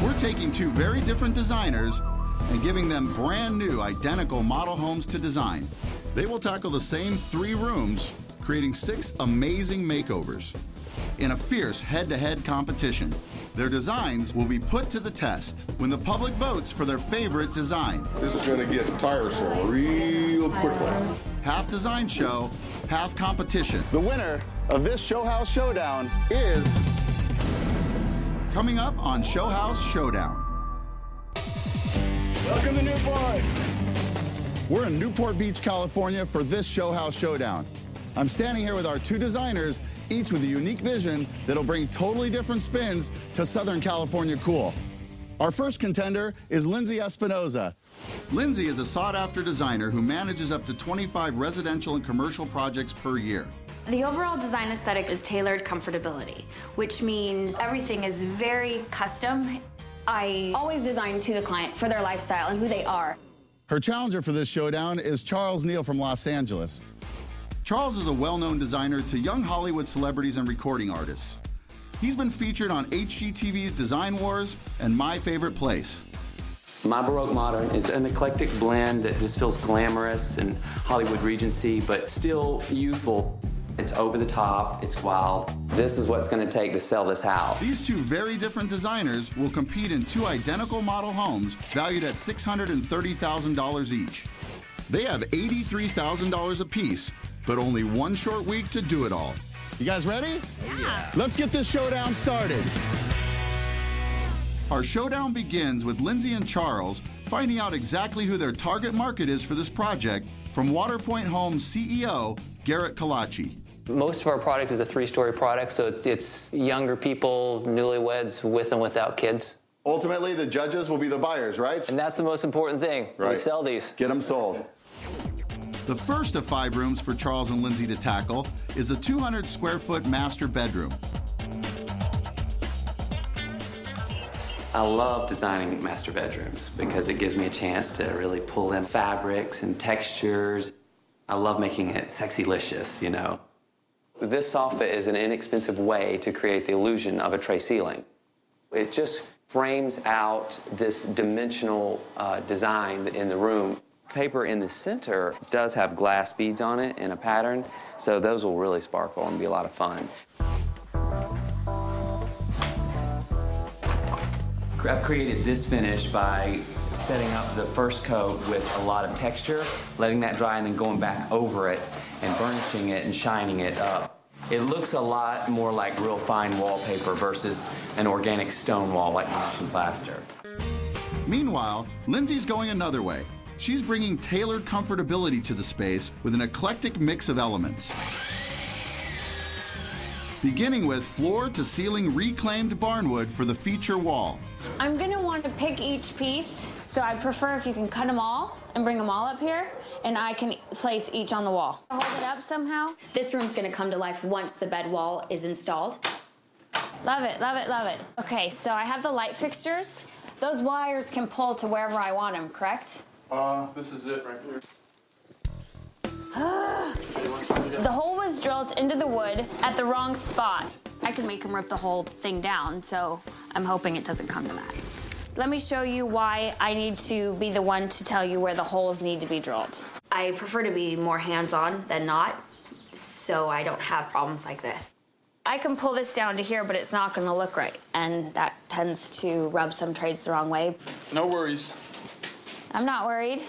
We're taking two very different designers and giving them brand new, identical model homes to design. They will tackle the same 3 rooms, creating 6 amazing makeovers. In a fierce head-to-head competition, their designs will be put to the test when the public votes for their favorite design. This is going to get tiresome real quickly. Half design show, half competition. The winner of this Showhouse Showdown is... Coming up on Showhouse Showdown. Welcome to Newport. We're in Newport Beach, California for this Showhouse Showdown. I'm standing here with our 2 designers, each with a unique vision that'll bring totally different spins to Southern California cool. Our first contender is Lindsay Espinoza. Lindsay is a sought-after designer who manages up to 25 residential and commercial projects per year. The overall design aesthetic is tailored comfortability, which means everything is very custom. I always design to the client for their lifestyle and who they are. Her challenger for this showdown is Charles Neal from Los Angeles. Charles is a well-known designer to young Hollywood celebrities and recording artists. He's been featured on HGTV's Design Wars and My Favorite Place. My Baroque Modern is an eclectic blend that just feels glamorous and Hollywood Regency, but still youthful. It's over the top, it's wild. This is what's going to take to sell this house. These 2 very different designers will compete in 2 identical model homes valued at $630,000 each. They have $83,000 apiece, but only 1 short week to do it all. You guys ready? Yeah. Let's get this showdown started. Our showdown begins with Lindsay and Charles finding out exactly who their target market is for this project from Waterpoint Homes CEO, Garrett Kalachi. Most of our product is a 3-story product, so it's younger people, newlyweds with and without kids. Ultimately, the judges will be the buyers, right? And that's the most important thing. Right. We sell these. Get them sold. The first of 5 rooms for Charles and Lindsay to tackle is the 200-square-foot master bedroom. I love designing master bedrooms because it gives me a chance to really pull in fabrics and textures. I love making it sexy-licious, you know. This soffit is an inexpensive way to create the illusion of a tray ceiling. It just frames out this dimensional design in the room. Paper in the center does have glass beads on it in a pattern, so those will really sparkle and be a lot of fun. I've created this finish by setting up the first coat with a lot of texture, letting that dry, and then going back over it and burnishing it and shining it up. It looks a lot more like real fine wallpaper versus an organic stone wall like Venetian plaster. Meanwhile, Lindsay's going another way. She's bringing tailored comfortability to the space with an eclectic mix of elements. Beginning with floor-to-ceiling reclaimed barnwood for the feature wall. I'm gonna want to pick each piece, so I'd prefer if you can cut them all and bring them all up here, and I can place each on the wall. Hold it up somehow. This room's gonna come to life once the bed wall is installed. Love it, love it, love it. Okay, so I have the light fixtures. Those wires can pull to wherever I want them, correct? This is it right here. The hole was drilled into the wood at the wrong spot. I could make him rip the whole thing down, so I'm hoping it doesn't come to that. Let me show you why I need to be the one to tell you where the holes need to be drilled. I prefer to be more hands-on than not, so I don't have problems like this. I can pull this down to here, but it's not gonna look right, and that tends to rub some trades the wrong way. No worries. I'm not worried.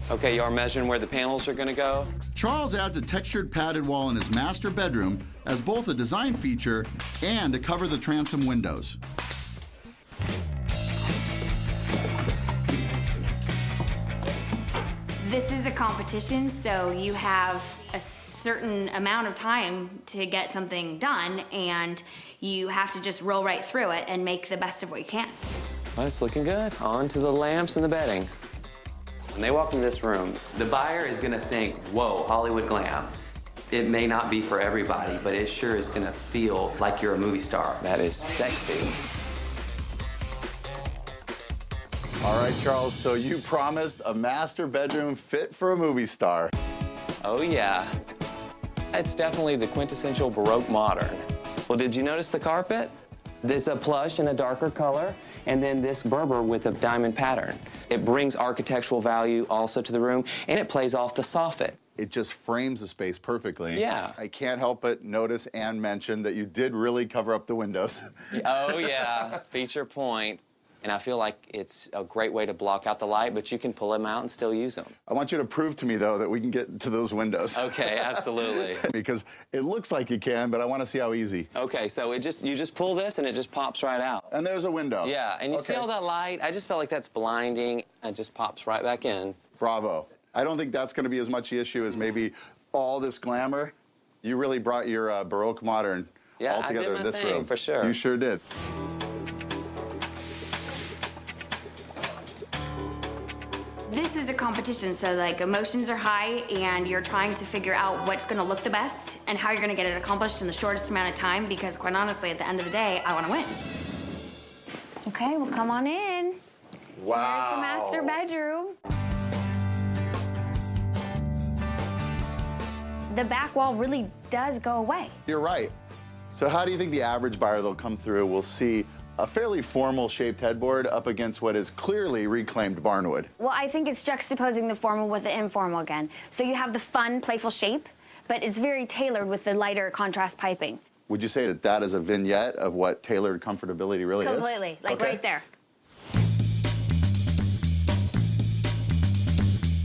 Okay, you are measuring where the panels are gonna go? Charles adds a textured padded wall in his master bedroom as both a design feature and to cover the transom windows. This is a competition, so you have a certain amount of time to get something done, and you have to just roll right through it and make the best of what you can. Well, it's looking good. On to the lamps and the bedding. When they walk in this room, the buyer is gonna think, whoa, Hollywood glam. It may not be for everybody, but it sure is gonna feel like you're a movie star. That is sexy. All right, Charles, so you promised a master bedroom fit for a movie star. Oh, yeah. It's definitely the quintessential Baroque modern. Well, did you notice the carpet? There's a plush in a darker color, and then this Berber with a diamond pattern. It brings architectural value also to the room, and it plays off the soffit. It just frames the space perfectly. Yeah. I can't help but notice and mention that you did really cover up the windows. Oh, yeah, feature point. And I feel like it's a great way to block out the light, but you can pull them out and still use them. I want you to prove to me, though, that we can get to those windows. Okay, absolutely. Because it looks like you can, but I want to see how easy. Okay, so you just pull this and it just pops right out. And there's a window. Yeah, and you see all that light? I just felt like that's blinding. It just pops right back in. Bravo. I don't think that's going to be as much issue as maybe all this glamour. You really brought your Baroque modern all together in this room. For sure. You sure did. This is a competition, so like emotions are high and you're trying to figure out what's gonna look the best and how you're gonna get it accomplished in the shortest amount of time, because quite honestly, at the end of the day, I wanna win. Okay, well, come on in. Wow. There's the master bedroom. The back wall really does go away. You're right. So how do you think the average buyer that'll come through will see a fairly formal shaped headboard up against what is clearly reclaimed barnwood? Well, I think it's juxtaposing the formal with the informal again. So you have the fun, playful shape, but it's very tailored with the lighter contrast piping. Would you say that that is a vignette of what tailored comfortability really is? Completely, like right there.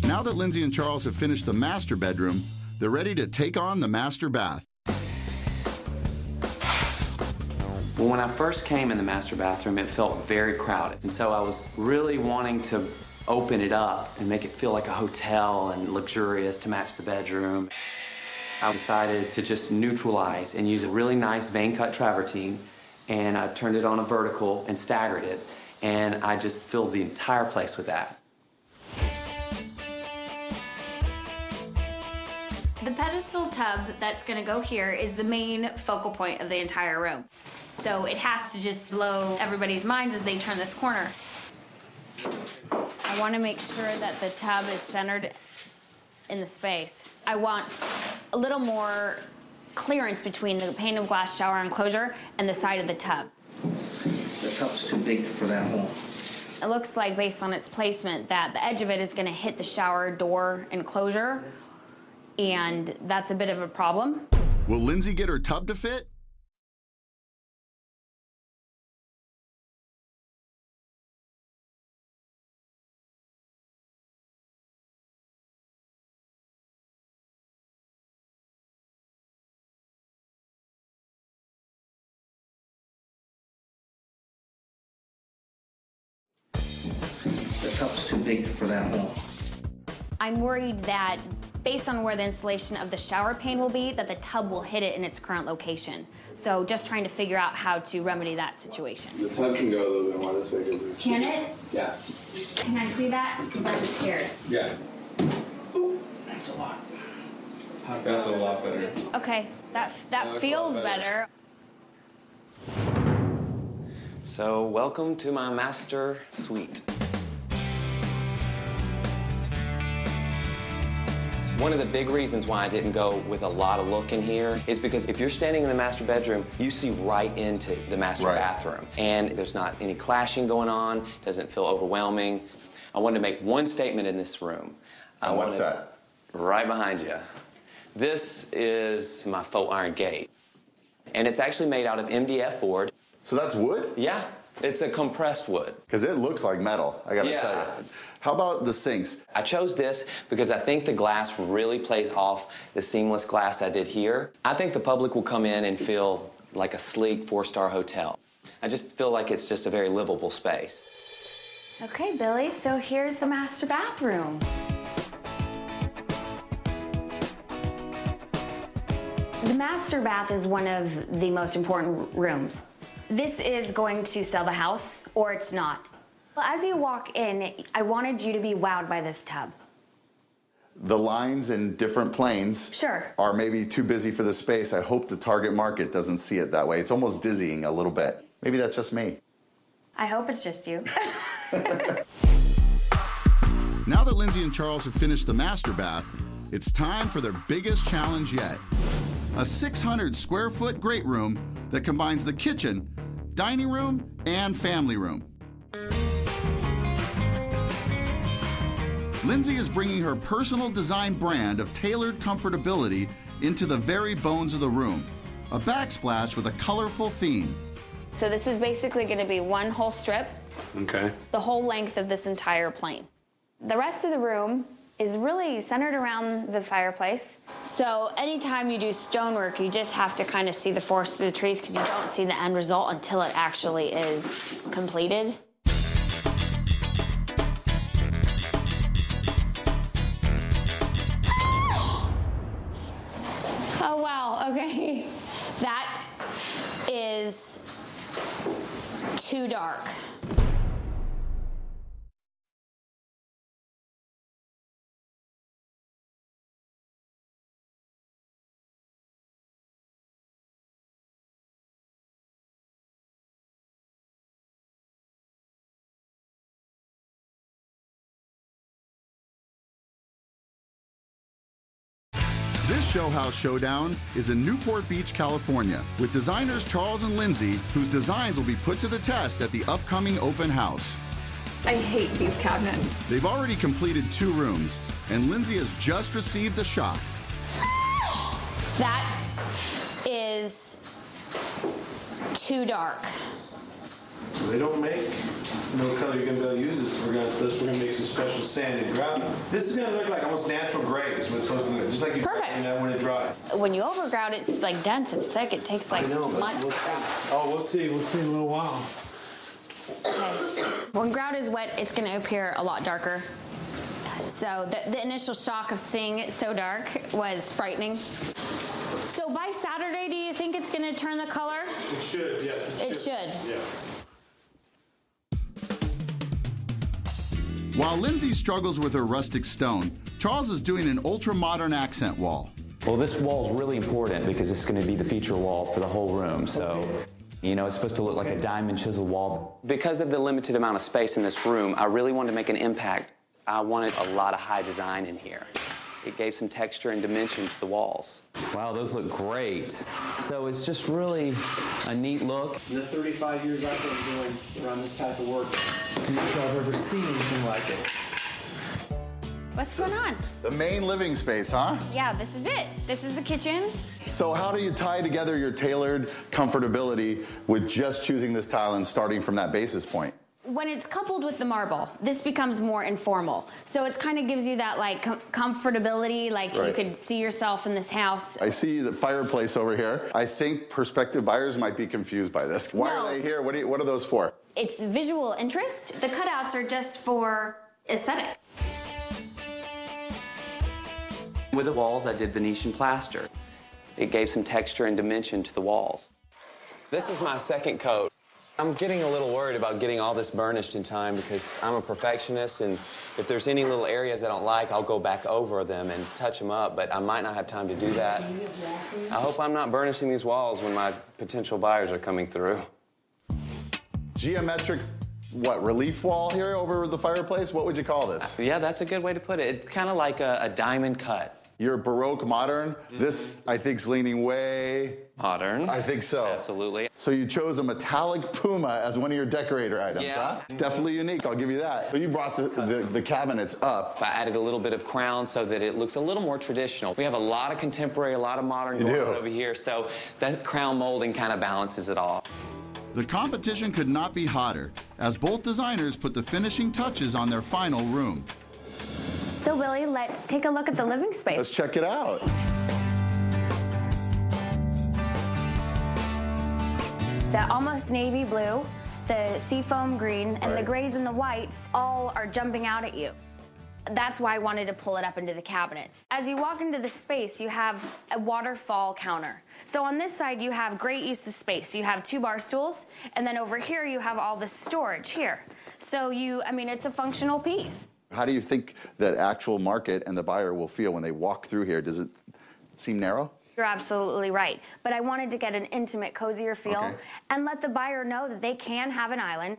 Now that Lindsay and Charles have finished the master bedroom, they're ready to take on the master bath. Well, when I first came in the master bathroom, it felt very crowded. And so I was really wanting to open it up and make it feel like a hotel and luxurious to match the bedroom. I decided to just neutralize and use a really nice vein cut travertine, and I turned it on a vertical and staggered it, and I just filled the entire place with that. The pedestal tub that's gonna go here is the main focal point of the entire room. So it has to just blow everybody's minds as they turn this corner. I wanna make sure that the tub is centered in the space. I want a little more clearance between the pane of glass shower enclosure and the side of the tub. The tub's too big for that hole. It looks like, based on its placement, that the edge of it is gonna hit the shower door enclosure, and that's a bit of a problem. Will Lindsay get her tub to fit? The tub's too big for that hole. I'm worried that, based on where the installation of the shower pane will be, that the tub will hit it in its current location. So just trying to figure out how to remedy that situation. The tub can go a little bit more this way because it's... Can it? Yeah. Can I see that? Because I'm scared. Yeah. That's a lot. That's a lot better. Okay, that That's feels a lot better. So welcome to my master suite. One of the big reasons why I didn't go with a lot of look in here is because if you're standing in the master bedroom, you see right into the master bathroom. And there's not any clashing going on, doesn't feel overwhelming. I wanted to make one statement in this room. And what's that? Right behind you. This is my faux iron gate. And it's actually made out of MDF board. So that's wood? Yeah, it's a compressed wood. Because it looks like metal, I gotta tell you. How about the sinks? I chose this because I think the glass really plays off the seamless glass I did here. I think the public will come in and feel like a sleek 4-star hotel. I just feel like it's just a very livable space. Okay, Billy, so here's the master bathroom. The master bath is one of the most important rooms. This is going to sell the house, or it's not. Well, as you walk in, I wanted you to be wowed by this tub. The lines in different planes are maybe too busy for the space. I hope the target market doesn't see it that way. It's almost dizzying a little bit. Maybe that's just me. I hope it's just you. Now that Lindsay and Charles have finished the master bath, it's time for their biggest challenge yet. A 600 square foot great room that combines the kitchen dining room, and family room. Lindsay is bringing her personal design brand of tailored comfortability into the very bones of the room. A backsplash with a colorful theme. So this is basically going to be one whole strip. Okay. The whole length of this entire plane. The rest of the room is really centered around the fireplace. So anytime you do stonework, you just have to kind of see the forest through the trees because you don't see the end result until it actually is completed. Oh, wow, okay. That is too dark. This Showhouse Showdown is in Newport Beach, California, with designers Charles and Lindsay, whose designs will be put to the test at the upcoming open house. I hate these cabinets. They've already completed 2 rooms, and Lindsay has just received a shock. That is too dark. They don't make no color you're gonna be able to use this. We're gonna make some special sand and grout. This is gonna look like almost natural gray is what it's supposed to look, just like you Perfect. that when it dries. When you overgrout it, it's like dense, it's thick, it takes like months to grout. Oh, we'll see in a little while. Okay. When grout is wet, it's gonna appear a lot darker. So the initial shock of seeing it so dark was frightening. So by Saturday, do you think it's gonna turn the color? It should, yes. It should. Yeah. While Lindsay struggles with her rustic stone, Charles is doing an ultra-modern accent wall. Well, this wall is really important because it's going to be the feature wall for the whole room. So, you know, it's supposed to look like a diamond chisel wall. Because of the limited amount of space in this room, I really wanted to make an impact. I wanted a lot of high design in here. It gave some texture and dimension to the walls. Wow, those look great. So it's just really a neat look. In the 35 years I've been doing around this type of work, I'm not sure I've ever seen anything like it. What's going on? The main living space, huh? Yeah, this is it. This is the kitchen. So how do you tie together your tailored comfortability with just choosing this tile and starting from that basis point? When it's coupled with the marble, this becomes more informal. So it kind of gives you that like comfortability, like Right. you could see yourself in this house. I see the fireplace over here. I think prospective buyers might be confused by this. Why No. are they here? What are those for? It's visual interest. The cutouts are just for aesthetic. With the walls, I did Venetian plaster. It gave some texture and dimension to the walls. This is my second coat. I'm getting a little worried about getting all this burnished in time because I'm a perfectionist, and if there's any little areas I don't like, I'll go back over them and touch them up, but I might not have time to do that. I hope I'm not burnishing these walls when my potential buyers are coming through. Geometric, relief wall here over the fireplace? What would you call this? Yeah, that's a good way to put it. It's kind of like a diamond cut. You're Baroque modern. This, I think, is leaning way... Modern. I think so. Absolutely. So you chose a metallic puma as one of your decorator items, Yeah. huh? It's definitely unique, I'll give you that. So you brought the cabinets up. I added a little bit of crown so that it looks a little more traditional. We have a lot of contemporary, a lot of modern going on over here, so that crown molding kind of balances it all. The competition could not be hotter, as both designers put the finishing touches on their final room. So Billy, let's take a look at the living space. Let's check it out. The almost navy blue, the seafoam green, and the grays and the whites all are jumping out at you. That's why I wanted to pull it up into the cabinets. As you walk into the space, you have a waterfall counter. So on this side, you have great use of space. You have 2 bar stools, and then over here, you have all the storage here. So it's a functional piece. How do you think that actual market and the buyer will feel when they walk through here? Does it seem narrow? You're absolutely right. But I wanted to get an intimate, cozier feel and let the buyer know that they can have an island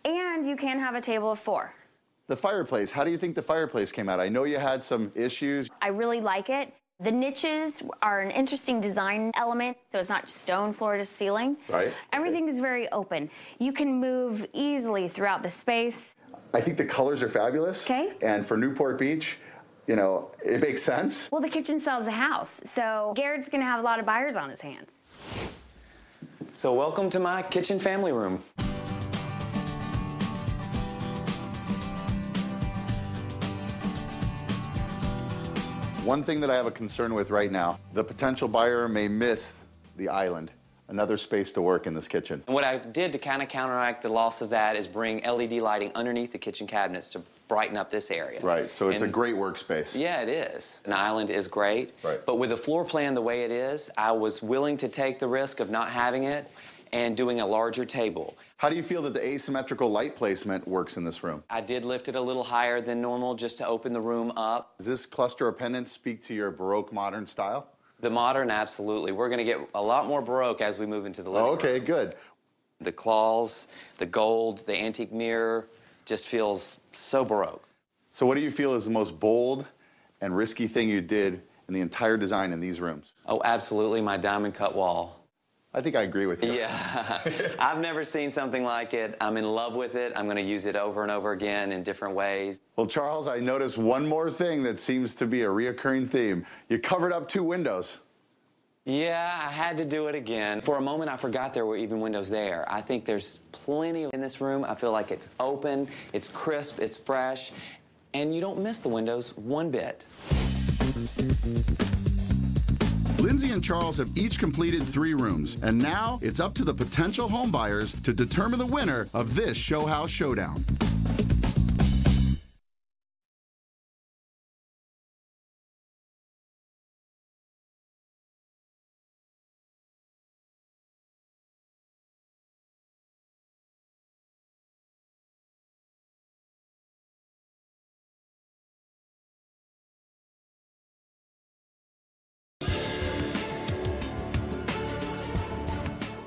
and you can have a table of 4. The fireplace, how do you think the fireplace came out? I know you had some issues. I really like it. The niches are an interesting design element, so it's not just stone floor to ceiling. Right. Everything is very open. You can move easily throughout the space. I think the colors are fabulous. Okay. And for Newport Beach, you know, it makes sense. Well, the kitchen sells the house, so Garrett's gonna have a lot of buyers on his hands. So welcome to my kitchen family room. One thing that I have a concern with right now, the potential buyer may miss the island, another space to work in this kitchen. And what I did to kind of counteract the loss of that is bring LED lighting underneath the kitchen cabinets to brighten up this area. Right, so it's a great workspace. Yeah, it is. An island is great, right. But with the floor plan the way it is, I was willing to take the risk of not having it and doing a larger table. How do you feel that the asymmetrical light placement works in this room? I did lift it a little higher than normal just to open the room up. Does this cluster of pendants speak to your Baroque modern style? The modern, absolutely. We're going to get a lot more Baroque as we move into the living room. Okay, good. The claws, the gold, the antique mirror just feels so Baroque. So what do you feel is the most bold and risky thing you did in the entire design in these rooms? Oh, absolutely, my diamond cut wall. I think I agree with you. Yeah, I've never seen something like it. I'm in love with it. I'm going to use it over and over again in different ways. Well, Charles, I noticed one more thing that seems to be a reoccurring theme. You covered up 2 windows. Yeah, I had to do it again. For a moment, I forgot there were even windows there. I think there's plenty in this room. I feel like it's open, it's crisp, it's fresh, and you don't miss the windows one bit. Lindsay and Charles have each completed 3 rooms, and now it's up to the potential home buyers to determine the winner of this Showhouse Showdown.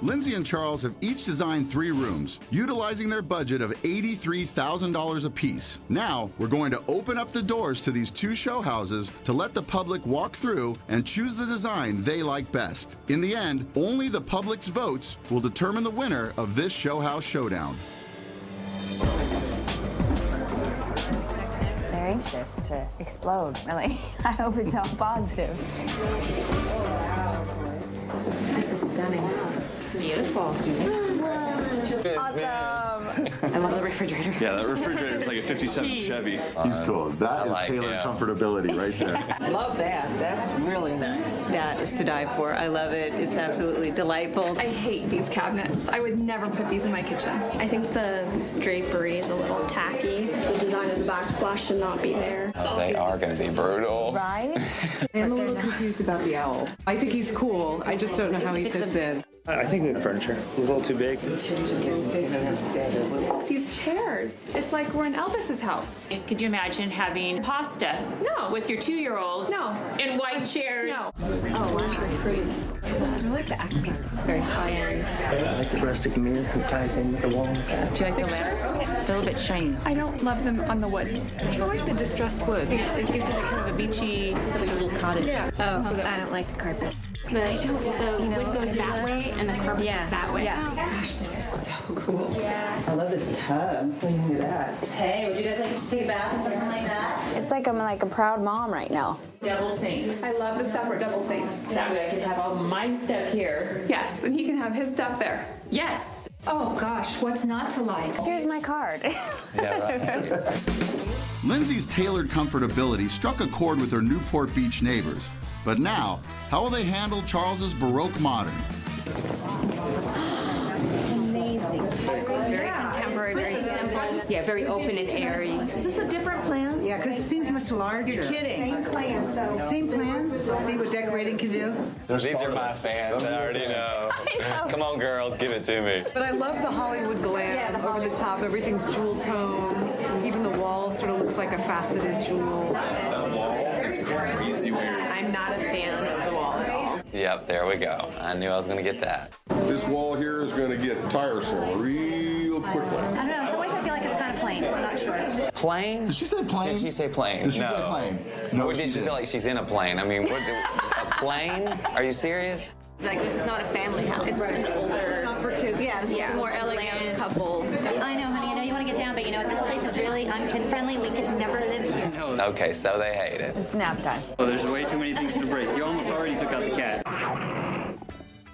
Lindsay and Charles have each designed 3 rooms, utilizing their budget of $83,000 apiece. Now, we're going to open up the doors to these 2 show houses to let the public walk through and choose the design they like best. In the end, only the public's votes will determine the winner of this Showhouse Showdown. They're anxious to explode, really. I hope it's all positive. This is stunning. It's beautiful. Awesome. I love the refrigerator. Yeah, that refrigerator is like a 57 Chevy. He's cool. That is like tailored him. comfortability right there. Love that. That's really nice. That is to die for. I love it. It's absolutely delightful. I hate these cabinets. I would never put these in my kitchen. I think the drapery is a little tacky. The design of the backsplash should not be there. They are going to be brutal. Right? I'm a little confused about the owl. I think he's cool. I just don't know how he fits in. I think the furniture is a little too big. These chairs. It's like we're in Elvis's house. Could you imagine having pasta? No. With your 2-year-old? No. In white chairs? No. Oh, wow, they're pretty. I like the accents. Very high end. I like the rustic mirror who ties in with the wall. Do you like the letters? It's a little bit shiny. I don't love them on the wood. I like the distressed wood. It gives it kind of a beachy, like a little cottage. Yeah. Oh, I don't like the carpet. The wood goes that way and the carpet goes that way. Yeah. Gosh, this is so cool. I love this tub. What do you think of that? Hey, would you guys like to take a bath and something like that? It's like I'm like a proud mom right now. Double sinks. I love the separate double sinks. That way I could have all my stuff here. Yes, and he can have his stuff there. Yes. Oh gosh, what's not to like? Here's my card. Yeah, right. Lindsay's tailored comfortability struck a chord with her Newport Beach neighbors. But now, how will they handle Charles's Baroque modern? Amazing. Very contemporary, very simple. Yeah, very open and airy. Is this a different plan? Yeah, because it seems much larger. You're kidding. Same plan, so. Same plan? See what decorating can do? These are my fans. I already know. Come on, girls, give it to me. But I love the Hollywood glam over the top. Everything's jewel tones. Even the wall sort of looks like a faceted jewel. That wall is crazy weird. I'm not a fan of the wall at all. Yep, there we go. I knew I was going to get that. This wall here is going to get tiresome real quickly. I don't know, it's always I feel like like it's kind of plain. I'm not sure. Plane? Did she say plane? Did she say plane? Did she no. say plane? No, No, or she did she didn't. feel like she's in a plane? I mean, what, a plane? Are you serious? Like, this is not a family house. It's an older, Not for kids. Yeah, this is a more elegant couple. I know, honey. I know you want to get down, but you know what? This place is really unkid-friendly. We could never live here. Okay, so they hate it. It's nap time. Oh, there's way too many things to break. You almost already took out the cat.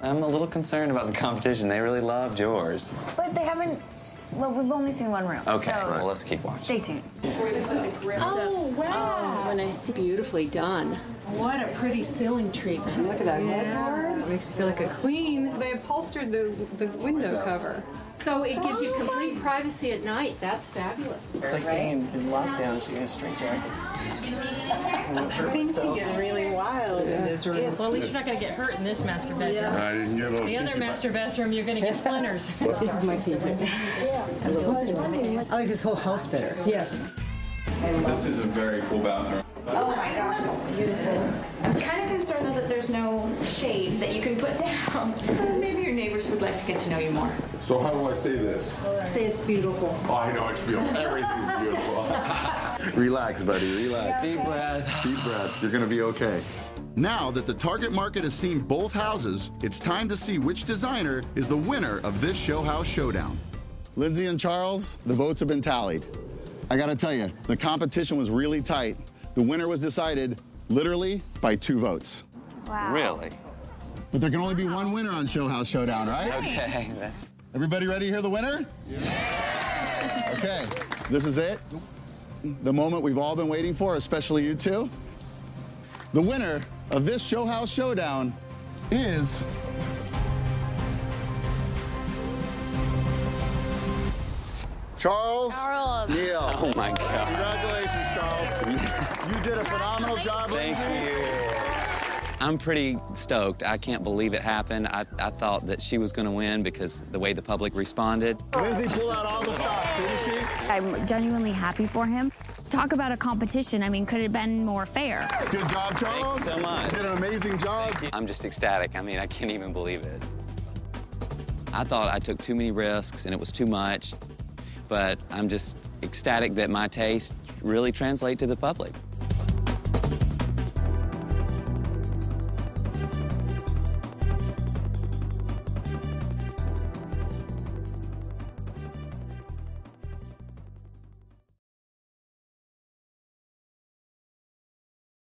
I'm a little concerned about the competition. They really loved yours. But they haven't. Well, we've only seen one room. Okay, so well, let's keep watching. stay tuned. Oh, wow. And I see beautifully done. What a pretty ceiling treatment. Look at that headboard. It makes you feel like a queen. They upholstered the window cover. So it gives you complete privacy at night. That's fabulous. It's like being in lockdown. She has a straight jacket. Things can get really wild in this room. Well, at least you're not going to get hurt in this master bedroom. I didn't get The other master bathroom, you're going to get splinters. This is my favorite. I love it. I like this whole house better. Yes. This is a very cool bathroom. Oh my gosh, it's beautiful. I'm kind of concerned though that there's no shade that you can put down. Maybe your neighbors would like to get to know you more. So how do I say this? Say it's beautiful. Oh, I know it's beautiful. Everything's beautiful. Relax, buddy, relax. Deep breath. Deep breath. You're gonna be okay. Now that the target market has seen both houses, it's time to see which designer is the winner of this Showhouse Showdown. Lindsay and Charles, the votes have been tallied. I gotta tell you, the competition was really tight. The winner was decided literally by 2 votes. Wow. Really? But there can only be one winner on Showhouse Showdown, right? Okay, that's... Everybody ready to hear the winner? Yeah. Okay, this is it. The moment we've all been waiting for, especially you two. The winner of this Showhouse Showdown is... Charles Neal. Oh my God. Congratulations, Charles. You did a phenomenal job. Thank you. I'm pretty stoked. I can't believe it happened. I thought that she was going to win because the way the public responded. Lindsay pulled out all the stops, didn't she? I'm genuinely happy for him. Talk about a competition. I mean, could it have been more fair? Good job, Charles. Thank you so much. You did an amazing job. I'm just ecstatic. I mean, I can't even believe it. I thought I took too many risks and it was too much, but I'm just ecstatic that my taste really translates to the public.